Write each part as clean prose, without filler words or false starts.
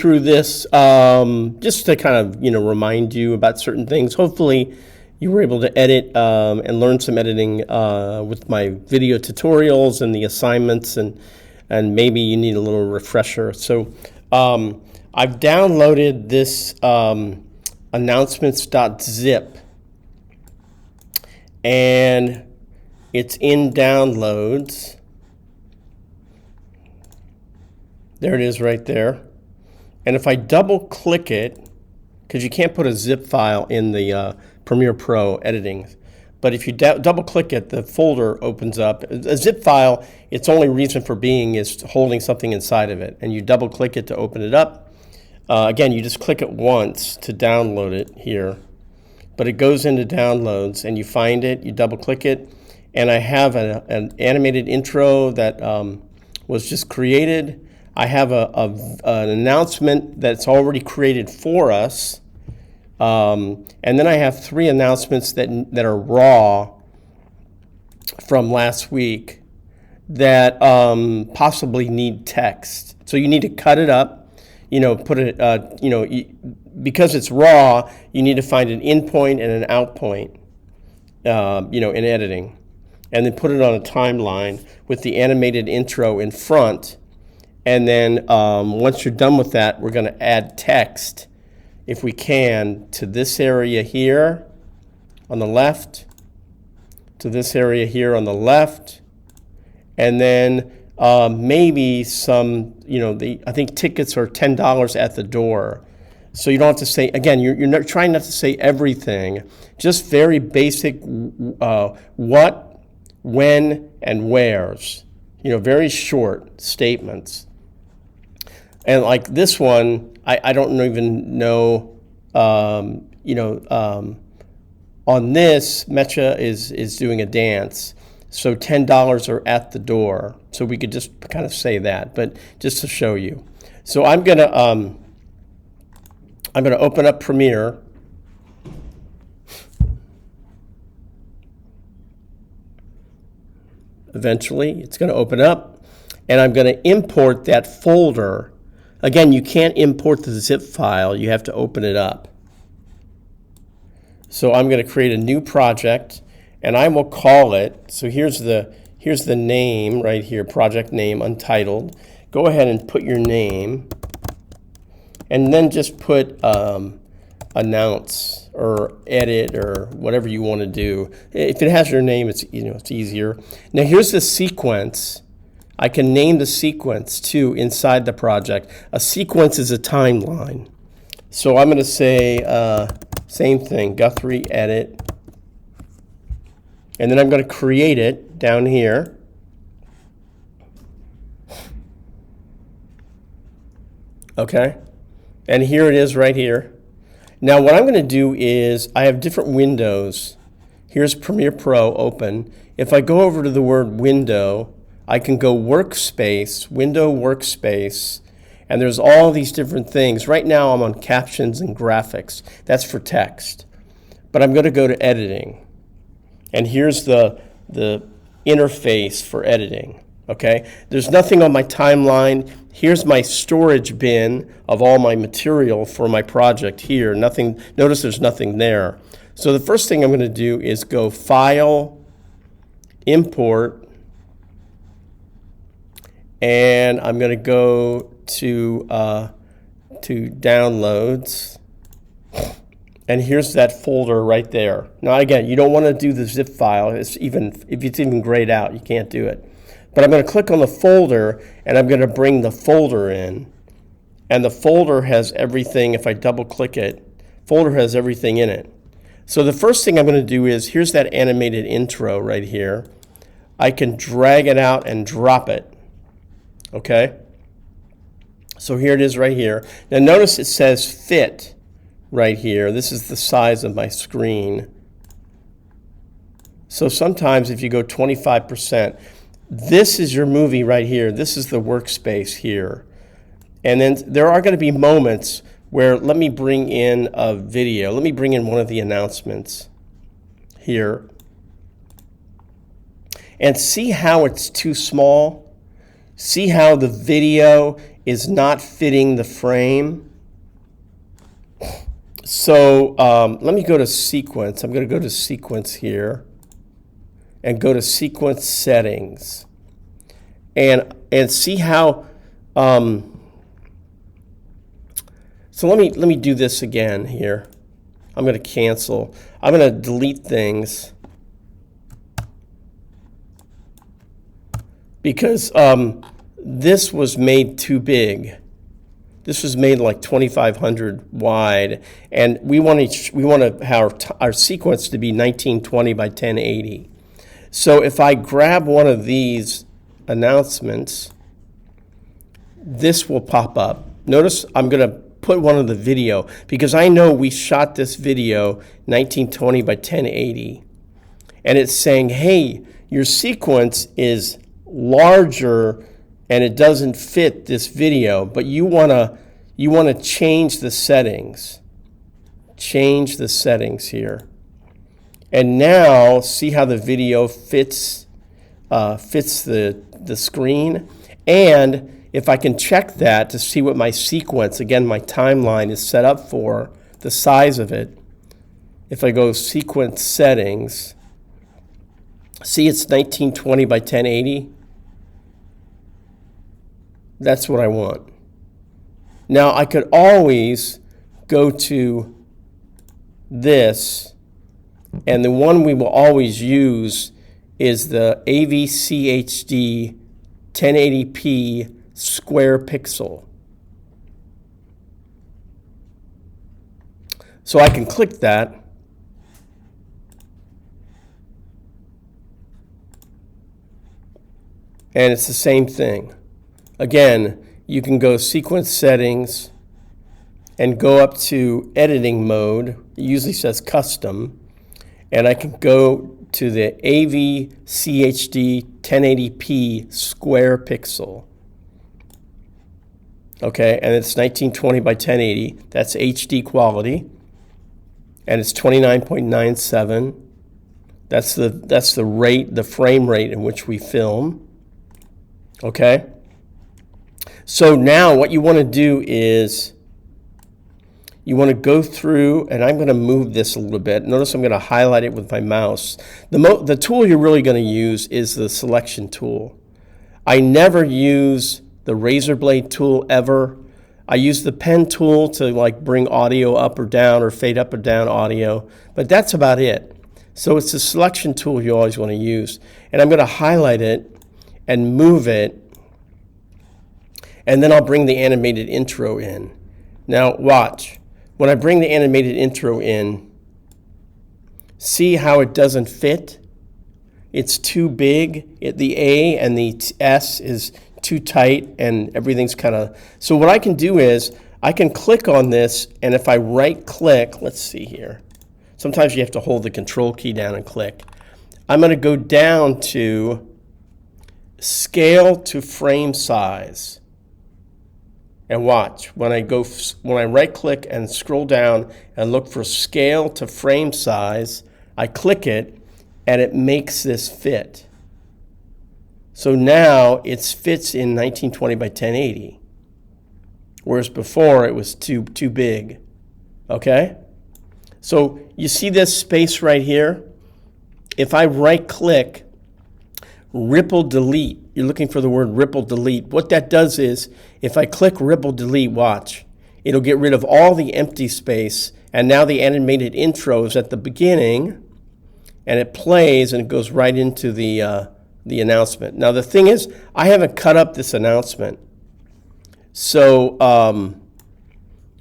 through this just to kind of remind you about certain things. Hopefully you were able to edit and learn some editing with my video tutorials and the assignments, and maybe you need a little refresher. So I've downloaded this announcements.zip, and it's in downloads. There it is right there. And if I double click it, because you can't put a zip file in the Premiere Pro editing, but if you double click it, the folder opens up. A zip file, its only reason for being is holding something inside of it, and you double click it to open it up. Again, you just click it once to download it here, but it goes into downloads and you find it, you double click it, and I have an animated intro that was just created. I have an announcement that's already created for us, and then I have 3 announcements that are raw from last week that possibly need text. So you need to cut it up, put it, because it's raw, you need to find an in point and an out point, in editing, and then put it on a timeline with the animated intro in front. And then once you're done with that, we're going to add text, if we can, to this area here on the left, to this area here on the left, and then maybe some, I think tickets are $10 at the door. So you don't have to say, again, you're not trying not to say everything, just very basic what, when, and wheres, very short statements. And like this one, I don't even know, on this, Mecha is doing a dance. So $10 are at the door. So we could just kind of say that, but just to show you. So I'm gonna open up Premiere. Eventually, it's gonna open up, and I'm gonna import that folder. Again, you can't import the zip file, you have to open it up. So I'm going to create a new project, and I will call it, so here's the name right here, project name, Untitled. Go ahead and put your name, and then just put announce or edit or whatever you want to do. If it has your name, it's easier. Now here's the sequence. I can name the sequence too inside the project. A sequence is a timeline. So I'm going to say same thing, Guthrie edit. And then I'm going to create it down here. Okay. And here it is right here. Now what I'm going to do is I have different windows. Here's Premiere Pro open. If I go over to the word window, I can go workspace, window workspace, and there's all these different things. Right now I'm on captions and graphics. That's for text. But I'm going to go to editing. And here's the interface for editing. Okay? There's nothing on my timeline. Here's my storage bin of all my material for my project here. Nothing. Notice there's nothing there. So the first thing I'm going to do is go File, Import, and I'm going to go to Downloads, and here's that folder right there. Now again, you don't want to do the zip file. If it's even grayed out, you can't do it. But I'm going to click on the folder, and I'm going to bring the folder in, and the folder has everything. If I double click it, folder has everything in it. So the first thing I'm going to do is, here's that animated intro right here. I can drag it out and drop it. Okay, so here it is right here. Now notice it says fit right here. This is the size of my screen. So sometimes if you go 25%, this is your movie right here. This is the workspace here. And then there are going to be moments where, let me bring in a video. Let me bring in one of the announcements here. And see how it's too small? See how the video is not fitting the frame. So let me go to sequence. I'm going to go to sequence here and go to sequence settings and see how. So let me do this again here. I'm going to cancel. I'm going to delete things because this was made too big. This was made like 2,500 wide, and we want to have our sequence to be 1920 by 1080. So if I grab one of these announcements, this will pop up. Notice I'm going to put one of the video because I know we shot this video 1920 by 1080, and it's saying, hey, your sequence is larger and it doesn't fit this video, but you want to change the settings. Change the settings here. And now see how the video fits the screen. And if I can check that to see what my sequence, again, my timeline is set up for, the size of it. If I go sequence settings, see it's 1920 by 1080. That's what I want. Now I could always go to this, and the one we will always use is the AVCHD 1080p square pixel. So I can click that. And it's the same thing. Again, you can go sequence settings and go up to editing mode. It usually says custom. And I can go to the AVCHD 1080p square pixel. Okay, and it's 1920 by 1080. That's HD quality. And it's 29.97. That's the rate, the frame rate in which we film. Okay? So now what you want to do is you want to go through, and I'm going to move this a little bit. Notice I'm going to highlight it with my mouse. The tool you're really going to use is the selection tool. I never use the razor blade tool ever. I use the pen tool to like bring audio up or down or fade up or down audio, but that's about it. So it's the selection tool you always want to use. And I'm going to highlight it and move it, and then I'll bring the animated intro in. Now watch. When I bring the animated intro in, see how it doesn't fit? It's too big. The A and the S is too tight, and everything's kind of... So what I can do is I can click on this, and if I right click, let's see here. Sometimes you have to hold the control key down and click. I'm going to go down to scale to frame size. And watch, when I right click and scroll down and look for scale to frame size, I click it and it makes this fit. So now it fits in 1920 by 1080, whereas before it was too big. Okay? So you see this space right here? If I right click, ripple delete, you're looking for the word ripple delete. What that does is, if I click ripple delete, watch, it'll get rid of all the empty space, and now the animated intro is at the beginning, and it plays and it goes right into the announcement. Now the thing is, I haven't cut up this announcement. So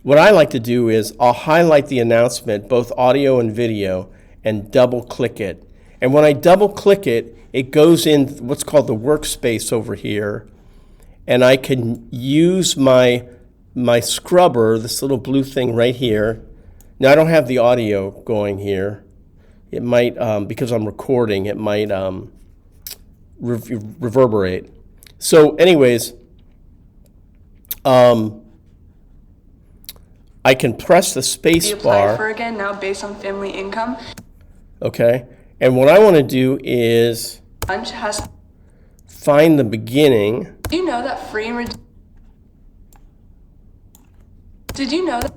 what I like to do is I'll highlight the announcement, both audio and video, and double click it. And when I double click it, it goes in what's called the workspace over here, and I can use my scrubber, this little blue thing right here. Now I don't have the audio going here. It might, because I'm recording, it might reverberate. So anyways, I can press the space bar. For again now based on family income. Okay. And what I want to do is find the beginning. Do you know that free and Did you know that?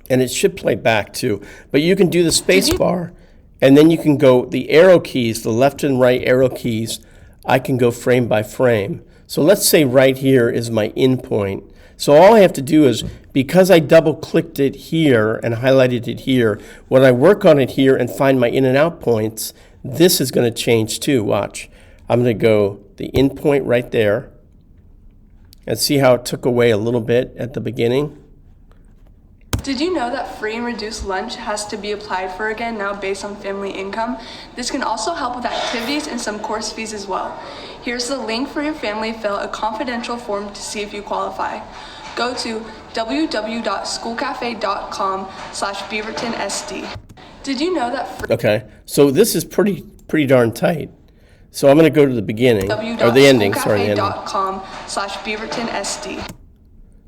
And it should play back too. But you can do the space bar, and then you can go the arrow keys, the left and right arrow keys, I can go frame by frame. So let's say right here is my in point. So all I have to do is, because I double clicked it here and highlighted it here, when I work on it here and find my in and out points, this is going to change too. Watch. I'm going to go the in point right there, and see how it took away a little bit at the beginning. Did you know that free and reduced lunch has to be applied for again now based on family income? This can also help with activities and some course fees as well. Here's the link for your family to fill out a confidential form to see if you qualify. Go to www.schoolcafe.com/BeavertonSD. Did you know that Okay, so this is pretty darn tight. So I'm going to go to the beginning, or the ending, sorry, the ending. www.schoolcafe.com/BeavertonSD.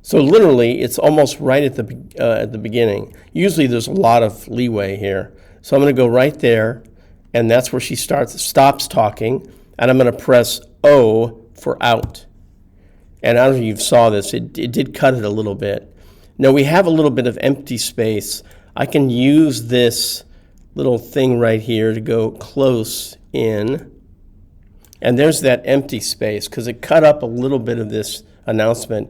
So literally, it's almost right at the beginning. Usually there's a lot of leeway here. So I'm going to go right there, and that's where she stops talking, and I'm going to press O for out. And I don't know if you saw this, it did cut it a little bit. Now we have a little bit of empty space. I can use this little thing right here to go close in, and there's that empty space because it cut up a little bit of this announcement.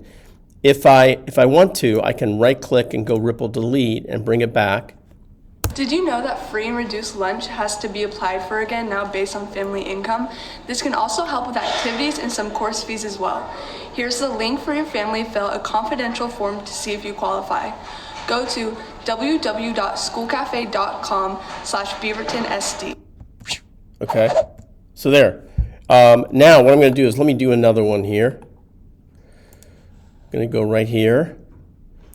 If I want to, I can right click and go ripple delete and bring it back. Did you know that free and reduced lunch has to be applied for again now based on family income? This can also help with activities and some course fees as well. Here's the link for your family to fill out a confidential form to see if you qualify. Go to www.schoolcafe.com/BeavertonSD. Okay, so there. Now what I'm going to do is let me do another one here. I'm going to go right here.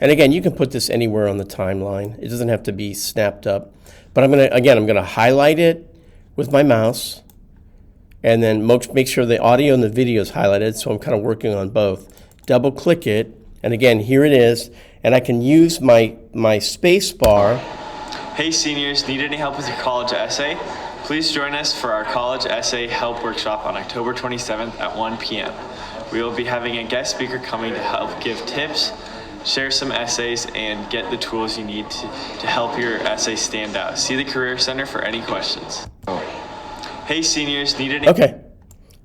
And again, you can put this anywhere on the timeline. It doesn't have to be snapped up. But I'm going to highlight it with my mouse, and then make sure the audio and the video is highlighted, so I'm kind of working on both. Double click it, and again, here it is, and I can use my space bar. Hey seniors, need any help with your college essay? Please join us for our college essay help workshop on October 27th at 1 p.m. We will be having a guest speaker coming to help give tips, share some essays, and get the tools you need to help your essay stand out. See the Career Center for any questions. Hey seniors, need any... Okay,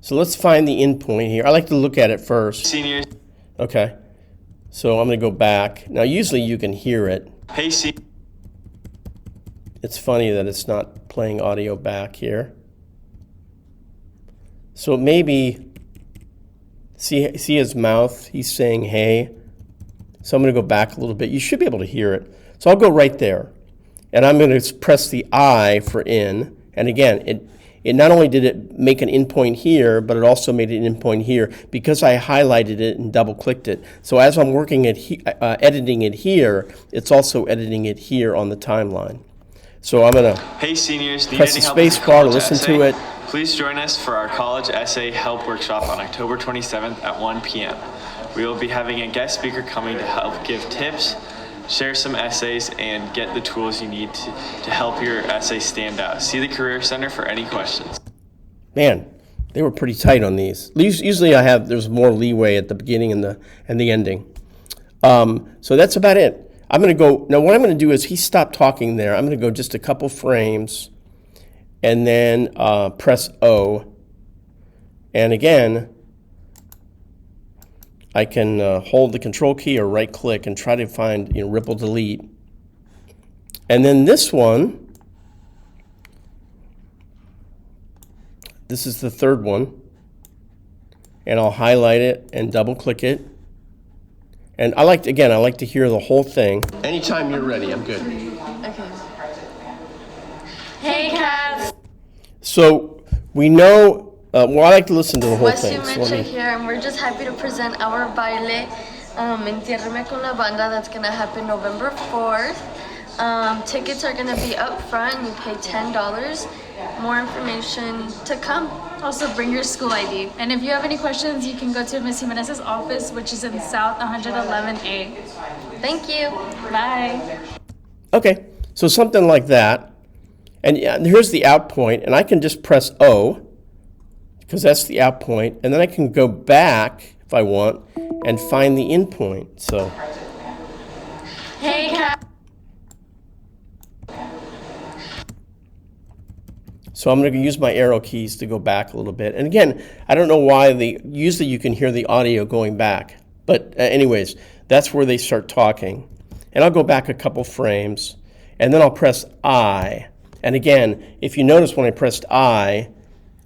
so let's find the end point here. I like to look at it first. Seniors. Okay, so I'm going to go back. Now usually you can hear it. Hey It's funny that it's not playing audio back here. So maybe... See his mouth? He's saying hey. So I'm going to go back a little bit. You should be able to hear it. So I'll go right there. And I'm going to press the I for in. And again, it not only did it make an in point here, but it also made an in point here because I highlighted it and double clicked it. So as I'm working at editing it here, it's also editing it here on the timeline. So I'm going to press the space bar to listen to it. Please join us for our college essay help workshop on October 27th at 1 p.m. We will be having a guest speaker coming to help give tips, share some essays, and get the tools you need to help your essay stand out. See the Career Center for any questions. Man, they were pretty tight on these. Usually there's more leeway at the beginning and the ending. So that's about it. I'm going to go, now what I'm going to do is he stopped talking there. I'm going to go just a couple frames and then press O. And again, I can hold the control key or right click and try to find ripple delete. And then this one, this is the third one. And I'll highlight it and double click it. And I like to hear the whole thing. Anytime you're ready, I'm good. Okay. Hey, cats. So we know, I like to listen to the whole thing. West Metro here, and we're just happy to present our baile, Entiérrame con la Banda, that's going to happen November 4th. Tickets are going to be up front. You pay $10. More information to come. Also, bring your school ID. And if you have any questions, you can go to Ms. Jimenez's office, which is in South 111A. Thank you. Bye. Okay, so something like that. And here's the out point, and I can just press O, because that's the out point. And then I can go back, if I want, and find the in point. So, Hey, Kat. so I'm going to use my arrow keys to go back a little bit. And again, I don't know why usually you can hear the audio going back. But anyways, that's where they start talking. And I'll go back a couple frames, and then I'll press I. And again, if you notice when I pressed I,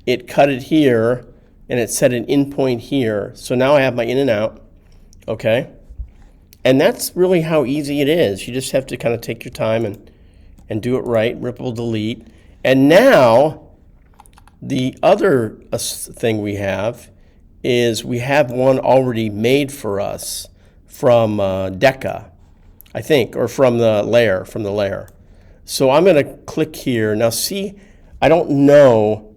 it cut it here, and it set an in point here. So now I have my in and out, okay? And that's really how easy it is. You just have to kind of take your time and do it right, ripple delete. And now, the other thing we have is we have one already made for us from Deca, I think, or from the layer, So I'm going to click here. Now see, I don't know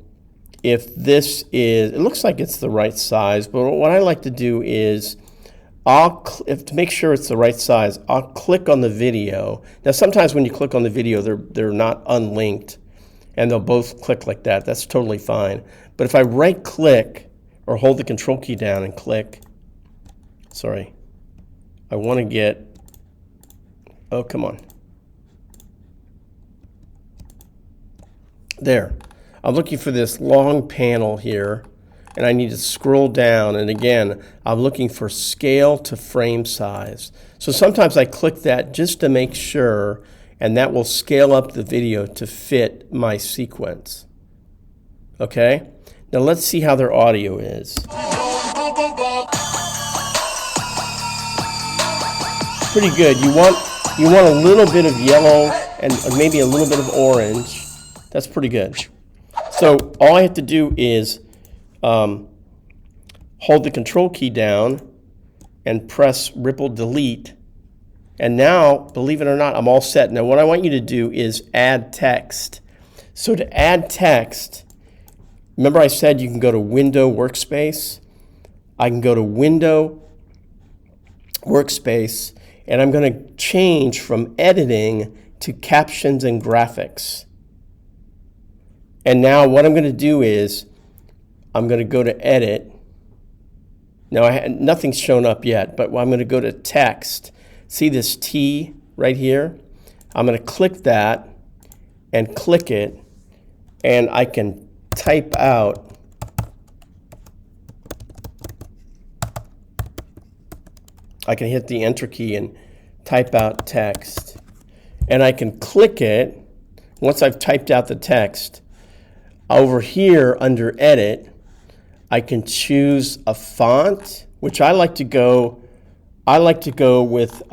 if this is, it looks like it's the right size, but what I like to do is, to make sure it's the right size, I'll click on the video. Now sometimes when you click on the video, they're not unlinked, and they'll both click like that. That's totally fine. But if I right click, or hold the control key down and click, sorry, I want to get, oh, come on. There. I'm looking for this long panel here, and I need to scroll down, and again, I'm looking for scale to frame size. So sometimes I click that just to make sure, and that will scale up the video to fit my sequence. Okay? Now let's see how their audio is. Pretty good. You want a little bit of yellow and maybe a little bit of orange. That's pretty good. So all I have to do is hold the control key down and press ripple delete. And now, believe it or not, I'm all set. Now what I want you to do is add text. So to add text, remember I said you can go to Window Workspace? I can go to Window Workspace, and I'm going to change from editing to captions and graphics. And now what I'm going to do is I'm going to go to Edit. Now nothing's shown up yet, but I'm going to go to Text. See this T right here? I'm going to click that and click it, and I can type out I can hit the enter key and type out text. And I can click it once I've typed out the text. Over here under edit, I can choose a font, which I like to go with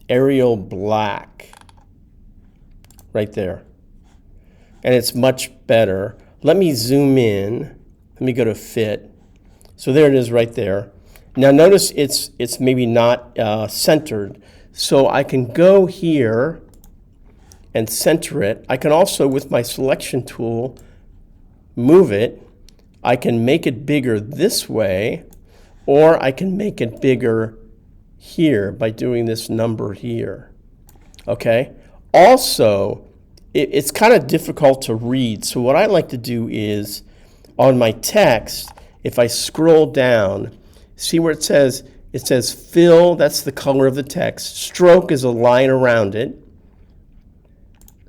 Arial Black right there. And it's much better. Let me zoom in. Let me go to fit. So there it is right there. Now notice it's maybe not centered. So I can go here and center it. I can also, with my selection tool, move it. I can make it bigger this way, or I can make it bigger here by doing this number here. Okay? Also, it's kind of difficult to read. So what I like to do is, on my text, if I scroll down, see where it says fill, that's the color of the text. Stroke is a line around it.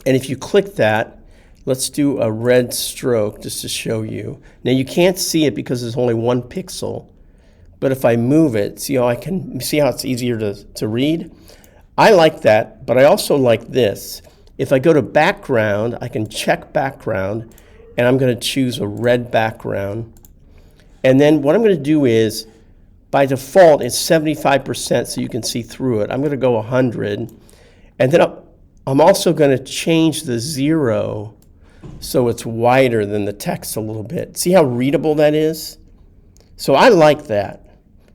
And if you click that, let's do a red stroke just to show you. Now you can't see it because there's only one pixel. But if I move it, see how it's easier to read? I like that, but I also like this. If I go to background, I can check background, and I'm going to choose a red background. And then what I'm going to do is, by default, it's 75% so you can see through it. I'm going to go 100. And then I'm also going to change the 0 so it's wider than the text a little bit. See how readable that is? So I like that.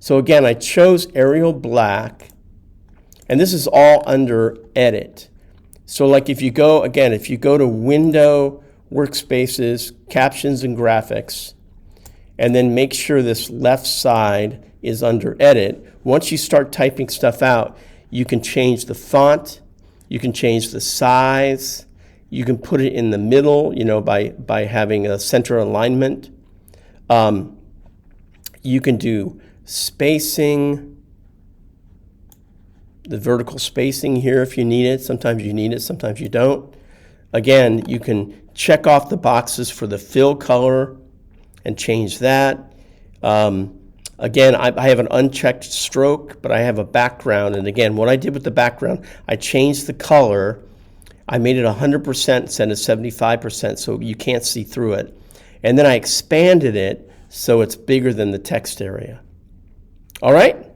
So again, I chose Arial Black, and this is all under Edit. So like if you go to Window, Workspaces, Captions and Graphics, and then make sure this left side is under Edit. Once you start typing stuff out, you can change the font, you can change the size, you can put it in the middle, by having a center alignment. You can do spacing, the vertical spacing here if you need it. Sometimes you need it, sometimes you don't. Again, you can check off the boxes for the fill color and change that. Again, I have an unchecked stroke, but I have a background. And again, what I did with the background, I changed the color. I made it 100% instead of 75% so you can't see through it. And then I expanded it so it's bigger than the text area. All right?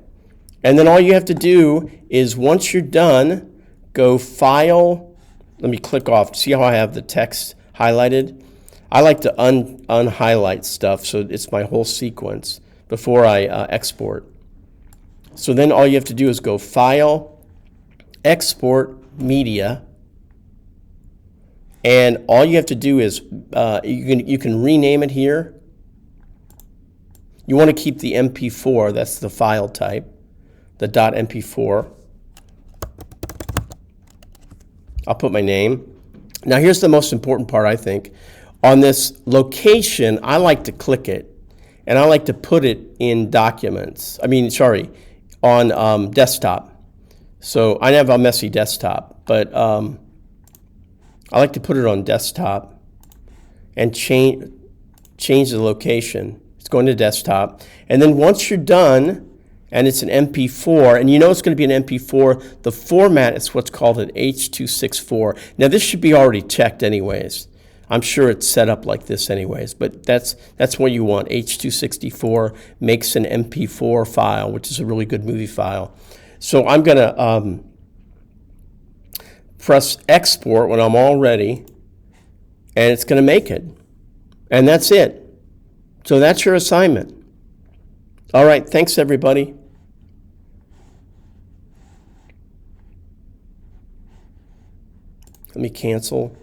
And then all you have to do is once you're done, go File. Let me click off. See how I have the text highlighted? I like to unhighlight stuff so it's my whole sequence before I export. So then all you have to do is go File, Export Media, and all you have to do is you can rename it here. You want to keep the MP4, that's the file type, the .mp4. I'll put my name. Now here's the most important part, I think. On this location, I like to click it, and I like to put it in documents. On desktop. So I have a messy desktop, but I like to put it on desktop and change the location. It's going to desktop. And then once you're done, and it's an MP4, and you know it's going to be an MP4, the format is what's called an H.264. Now this should be already checked anyways. I'm sure it's set up like this anyways, but that's what you want. H.264 makes an MP4 file, which is a really good movie file. So I'm going to press export when I'm all ready, and it's going to make it. And that's it. So that's your assignment. All right, thanks everybody. Let me cancel.